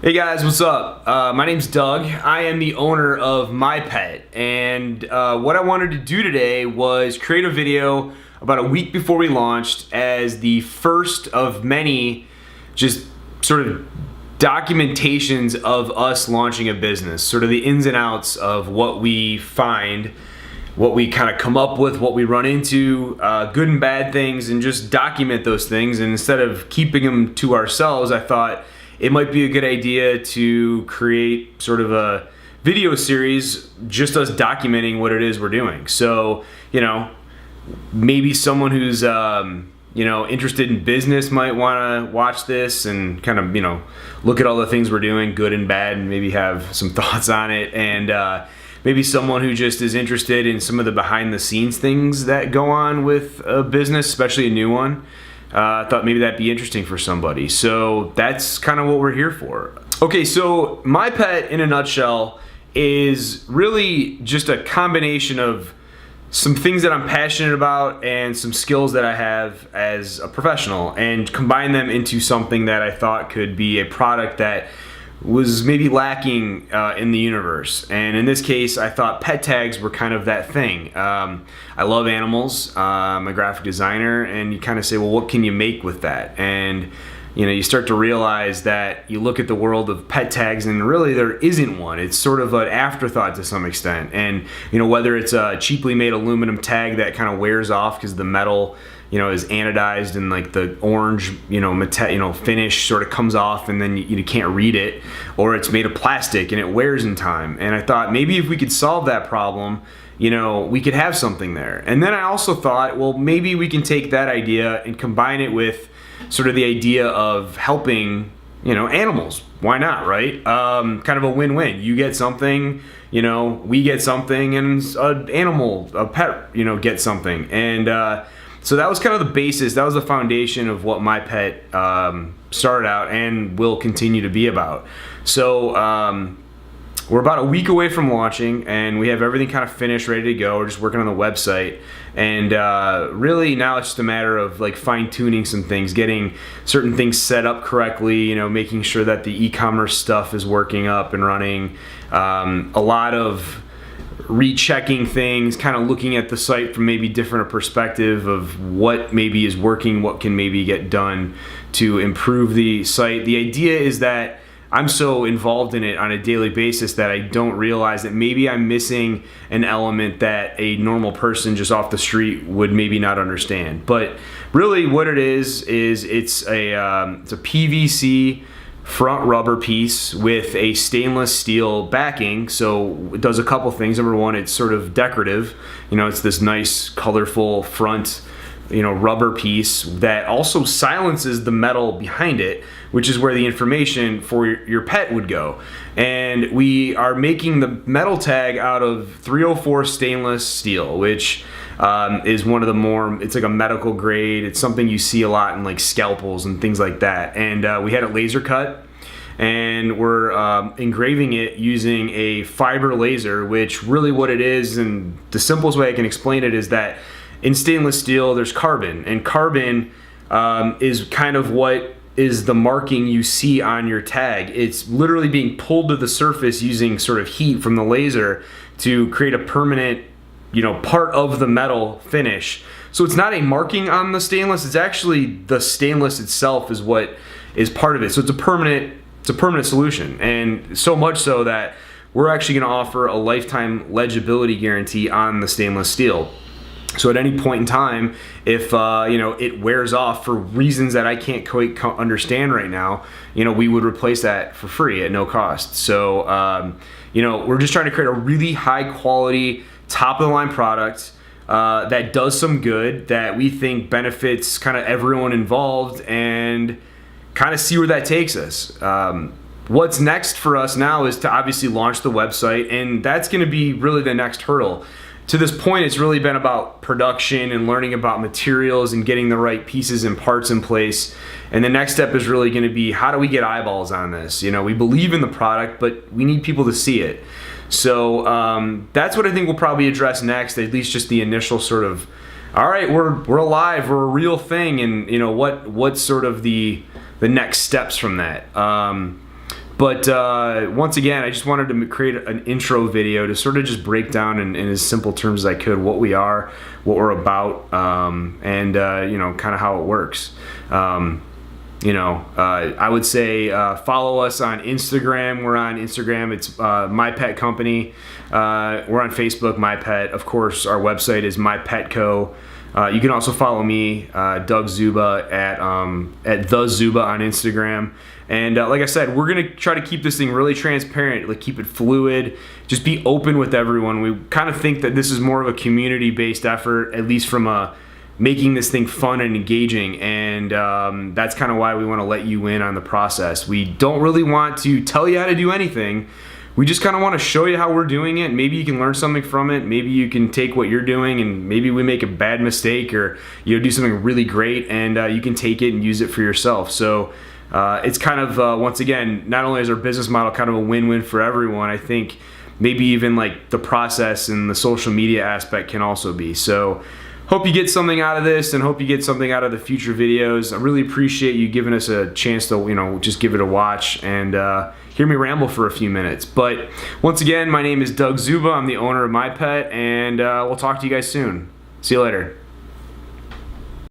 Hey guys, what's up? My name's Doug. I am the owner of MIpet, and what I wanted to do today was create a video about a week before we launched as the first of many just sort of documentations of us launching a business, sort of the ins and outs of what we find, what we kind of come up with, what we run into, good and bad things, and just document those things. And instead of keeping them to ourselves, I thought it might be a good idea to create sort of a video series, just us documenting what it is we're doing. So, maybe someone who's, interested in business might want to watch this and kind of, look at all the things we're doing, good and bad, and maybe have some thoughts on it. And maybe someone who just is interested in some of the behind the scenes things that go on with a business, especially a new one. I thought maybe that'd be interesting for somebody. So that's kind of what we're here for. Okay, so MIpet in a nutshell is really just a combination of some things that I'm passionate about and some skills that I have as a professional, and combine them into something that I thought could be a product that was maybe lacking in the universe. And in this case, I thought pet tags were kind of that thing. I love animals. I'm a graphic designer, and you kind of say, well, what can you make with that? And you start to realize that you look at the world of pet tags and really there isn't one. It's sort of an afterthought to some extent. And whether it's a cheaply made aluminum tag that kind of wears off because the metal is anodized and like the orange, finish sort of comes off and then you can't read it, or it's made of plastic and it wears in time. And I thought maybe if we could solve that problem, we could have something there. And then I also thought, well, maybe we can take that idea and combine it with sort of the idea of helping, animals. Why not, right? Kind of a win-win. You get something, we get something, and an animal, a pet, gets something. And so that was kind of the basis, that was the foundation of what MIpet started out and will continue to be about. So we're about a week away from launching, and we have everything kind of finished, ready to go. We're just working on the website, and really now it's just a matter of like fine-tuning some things, getting certain things set up correctly, making sure that the e-commerce stuff is working up and running. A lot of rechecking things, kind of looking at the site from maybe different perspective of what maybe is working, what can maybe get done to improve the site. The idea is that I'm so involved in it on a daily basis that I don't realize that maybe I'm missing an element that a normal person just off the street would maybe not understand. But really what it is it's a PVC front rubber piece with a stainless steel backing. So it does a couple things. Number one, it's sort of decorative. It's this nice colorful front rubber piece that also silences the metal behind it, which is where the information for your pet would go. And we are making the metal tag out of 304 stainless steel, which is one of the more, it's like a medical grade. It's something you see a lot in like scalpels and things like that. And we had it laser cut, and we're engraving it using a fiber laser, which really what it is, and the simplest way I can explain it is that in stainless steel there's carbon, and carbon is kind of what is the marking you see on your tag. It's literally being pulled to the surface using sort of heat from the laser to create a permanent part of the metal finish. So it's not a marking on the stainless, it's actually the stainless itself is what is part of it. So it's a permanent solution, and so much so that we're actually going to offer a lifetime legibility guarantee on the stainless steel. So at any point in time, if it wears off for reasons that I can't quite understand right now, we would replace that for free at no cost. So we're just trying to create a really high quality, top of the line product that does some good, that we think benefits kind of everyone involved, and kind of see where that takes us. What's next for us now is to obviously launch the website, and that's going to be really the next hurdle. To this point, it's really been about production and learning about materials and getting the right pieces and parts in place. And the next step is really going to be, how do we get eyeballs on this? We believe in the product, but we need people to see it. So that's what I think we'll probably address next, at least just the initial sort of, all right, we're alive, we're a real thing, and what's sort of the next steps from that. But once again, I just wanted to create an intro video to sort of just break down in as simple terms as I could what we are, what we're about, and you know, kind of how it works. You know, I would say follow us on Instagram. We're on Instagram. It's MIpet Company. We're on Facebook, MIpet. Of course, our website is MIpetco. You can also follow me, Doug Zuba, at the Zuba on Instagram. And like I said, we're gonna try to keep this thing really transparent, like keep it fluid, just be open with everyone. We kind of think that this is more of a community-based effort, at least from making this thing fun and engaging, and that's kind of why we want to let you in on the process. We don't really want to tell you how to do anything. We just kind of want to show you how we're doing it. Maybe you can learn something from it. Maybe you can take what you're doing, and maybe we make a bad mistake, or you know, do something really great, and you can take it and use it for yourself. So it's kind of once again, not only is our business model kind of a win-win for everyone, I think maybe even like the process and the social media aspect can also be. So hope you get something out of this, and hope you get something out of the future videos. I really appreciate you giving us a chance to, you know, just give it a watch and hear me ramble for a few minutes. But once again, my name is Doug Zuba. I'm the owner of MIpet, and we'll talk to you guys soon. See you later.